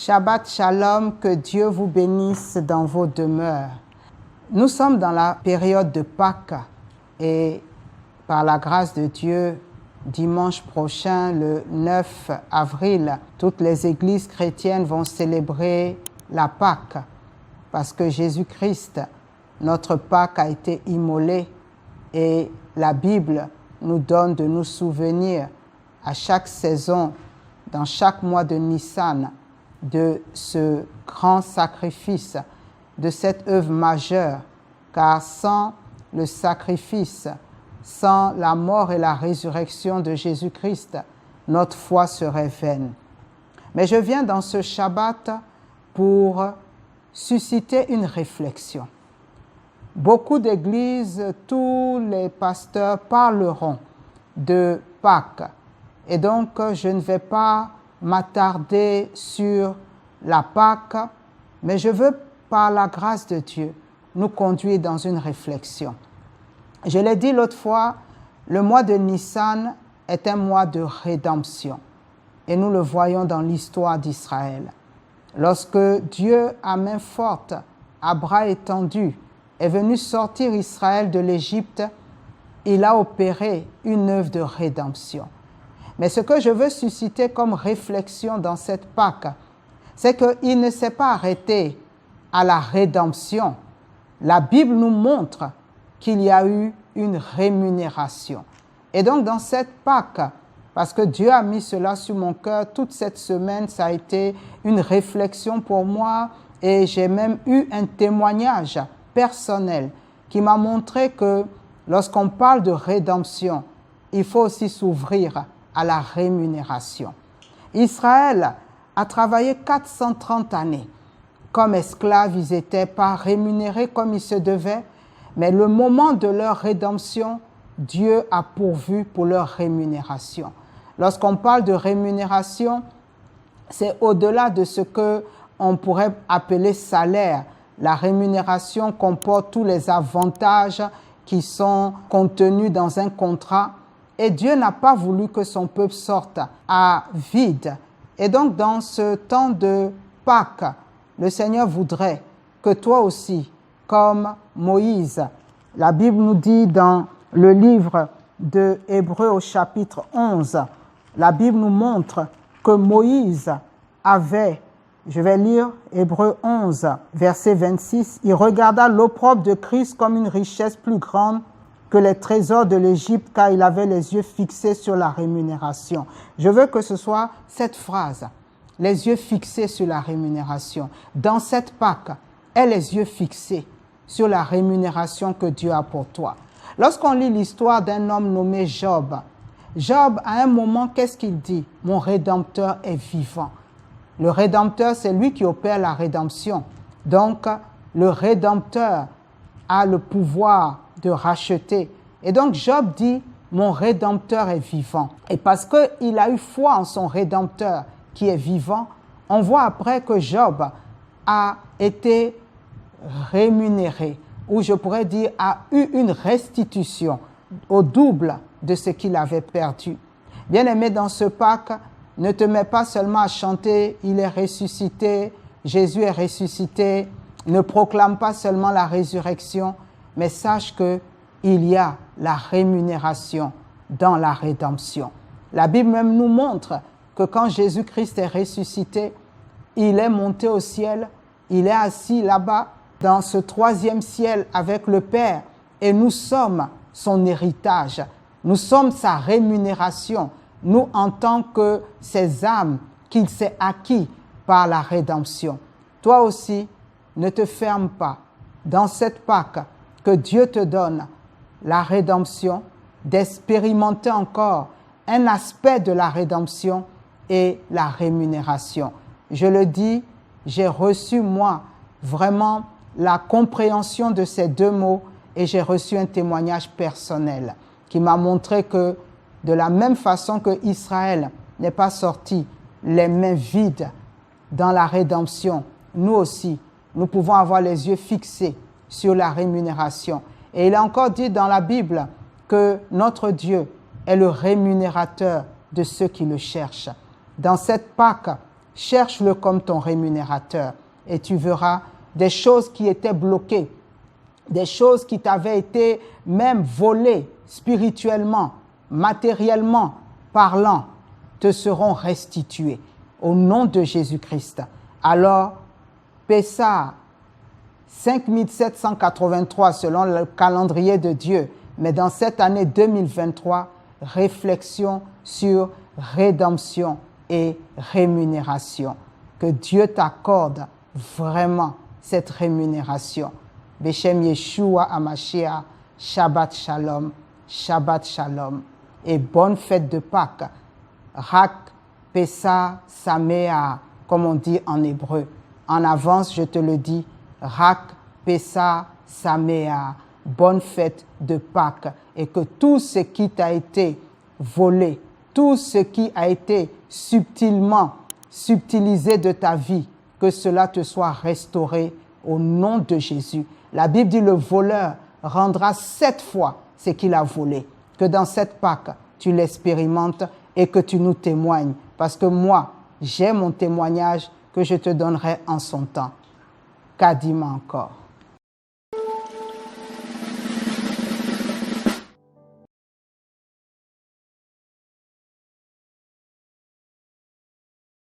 Shabbat Shalom, que Dieu vous bénisse dans vos demeures. Nous sommes dans la période de Pâques et par la grâce de Dieu, dimanche prochain, le 9 avril, toutes les églises chrétiennes vont célébrer la Pâques parce que Jésus-Christ, notre Pâques, a été immolé et la Bible nous donne de nous souvenir à chaque saison, dans chaque mois de Nissan, de ce grand sacrifice, de cette œuvre majeure, car sans le sacrifice, sans la mort et la résurrection de Jésus-Christ, notre foi serait vaine. Mais je viens dans ce Shabbat pour susciter une réflexion. Beaucoup d'églises, tous les pasteurs parleront de Pâques. Et donc, je ne vais pas m'attarder sur la Pâques, mais je veux, par la grâce de Dieu, nous conduire dans une réflexion. Je l'ai dit l'autre fois, le mois de Nissan est un mois de rédemption. Et nous le voyons dans l'histoire d'Israël. Lorsque Dieu, à main forte, à bras étendus, est venu sortir Israël de l'Égypte, il a opéré une œuvre de rédemption. Mais ce que je veux susciter comme réflexion dans cette Pâques, c'est qu'il ne s'est pas arrêté à la rédemption. La Bible nous montre qu'il y a eu une rémunération. Et donc dans cette Pâques, parce que Dieu a mis cela sur mon cœur, toute cette semaine, ça a été une réflexion pour moi et j'ai même eu un témoignage personnel qui m'a montré que lorsqu'on parle de rédemption, il faut aussi s'ouvrir à la rémunération. Israël a travaillé 430 années. Comme esclaves, ils n'étaient pas rémunérés comme il se devait, mais le moment de leur rédemption, Dieu a pourvu pour leur rémunération. Lorsqu'on parle de rémunération, c'est au-delà de ce qu'on pourrait appeler salaire. La rémunération comporte tous les avantages qui sont contenus dans un contrat. Et Dieu n'a pas voulu que son peuple sorte à vide. Et donc, dans ce temps de Pâques, le Seigneur voudrait que toi aussi, comme Moïse, la Bible nous dit dans le livre de Hébreux au chapitre 11, la Bible nous montre que Moïse avait, je vais lire Hébreux 11, verset 26, il regarda l'opprobre de Christ comme une richesse plus grande que les trésors de l'Égypte, car il avait les yeux fixés sur la rémunération. Je veux que ce soit cette phrase, les yeux fixés sur la rémunération. Dans cette Pâques, aie les yeux fixés sur la rémunération que Dieu a pour toi. Lorsqu'on lit l'histoire d'un homme nommé Job, Job, à un moment, qu'est-ce qu'il dit? Mon Rédempteur est vivant. Le Rédempteur, c'est lui qui opère la rédemption. Donc, le Rédempteur a le pouvoir de racheter. Et donc Job dit, mon Rédempteur est vivant. Et parce qu'il a eu foi en son Rédempteur qui est vivant, on voit après que Job a été rémunéré, ou je pourrais dire a eu une restitution au double de ce qu'il avait perdu. Bien-aimé, dans ce Pâques, ne te mets pas seulement à chanter « Il est ressuscité, Jésus est ressuscité », ne proclame pas seulement la résurrection, mais sache qu'il y a la rémunération dans la rédemption. La Bible même nous montre que quand Jésus-Christ est ressuscité, il est monté au ciel, il est assis là-bas dans ce troisième ciel avec le Père et nous sommes son héritage, nous sommes sa rémunération, nous en tant que ces âmes qu'il s'est acquis par la rédemption. Toi aussi, ne te ferme pas dans cette Pâques que Dieu te donne la rédemption, d'expérimenter encore un aspect de la rédemption et la rémunération. Je le dis, j'ai reçu moi vraiment la compréhension de ces deux mots et j'ai reçu un témoignage personnel qui m'a montré que de la même façon que Israël n'est pas sorti les mains vides dans la rédemption, nous aussi, nous pouvons avoir les yeux fixés sur la rémunération. Et il est encore dit dans la Bible que notre Dieu est le rémunérateur de ceux qui le cherchent. Dans cette Pâques, cherche-le comme ton rémunérateur et tu verras des choses qui étaient bloquées, des choses qui t'avaient été même volées spirituellement, matériellement parlant, te seront restituées au nom de Jésus-Christ. Alors, Pessah, 5783 selon le calendrier de Dieu, mais dans cette année 2023, réflexion sur rédemption et rémunération. Que Dieu t'accorde vraiment cette rémunération. Beshem Yeshua Hamashiach, Shabbat Shalom, Shabbat Shalom et bonne fête de Pâques. Rak Pessah Sameach, comme on dit en hébreu. En avance, je te le dis, Rak Pessah Sameach, bonne fête de Pâques et que tout ce qui t'a été volé, tout ce qui a été subtilisé de ta vie, que cela te soit restauré au nom de Jésus. La Bible dit le voleur rendra 7 fois ce qu'il a volé. Que dans cette Pâques, tu l'expérimentes et que tu nous témoignes. Parce que moi, j'ai mon témoignage que je te donnerai en son temps. Kadima encore.